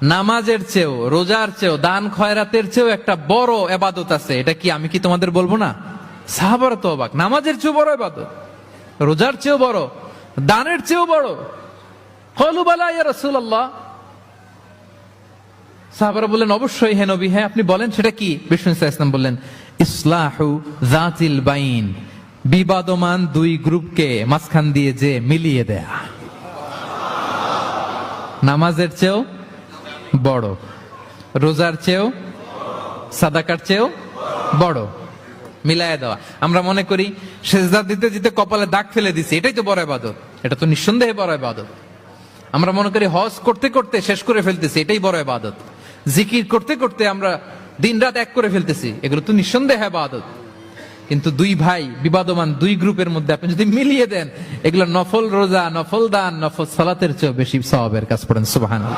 নামাজের চেয়েও, রোজার চেয়েও, দান খয়রাতের চেয়েও একটা বড় ইবাদত আছে। এটা কি আমি কি তোমাদের বলবো না? সাহাবারা তো অবাক, নামাজের চেয়েও বড় ইবাদত, রোজার চেয়েও বড়, দানের চেয়েও বড়। ক্বালু বালা ইয়া রাসূলুল্লাহ। সাহাবারা বললেন অবশ্যই হে নবী, হ্যাঁ আপনি বলেন সেটা কি? বিষ্ণু সাল্লাল্লাহু আলাইহি ওয়াসাল্লাম বললেন ইসলাহু যাতিল বাইন, বিবাদমান দুই গ্রুপকে মাঝখান দিয়ে যে মিলিয়ে দেয়া। নামাজের চেয়েও বড়, রোজার চেয়েও, সাদাকার চেয়েও বড়, মিলায় দেওয়া। আমরা মনে করি সেজদা দিতে দিতে কপালে দাগ ফেলে দিছি, এটাই তো বড় ইবাদত। এটা তো নিঃসন্দেহে বড় ইবাদত। আমরা মনে করি হজ করতে করতে শেষ করে ফেলতেছি, এটাই বড় ইবাদত। জিকির করতে করতে আমরা দিনরাত এক করে ফেলতেছি, এগুলো তো নিঃসন্দেহে ইবাদত। কিন্তু দুই ভাই বিবাদমান দুই গ্রুপের মধ্যে আপনি যদি মিলিয়ে দেন, এগুলো নফল রোজা, নফল দান, নফল সালাতের চেয়েও বেশি সওয়াবের কাজ। পড়েন সুবহানাল্লাহ।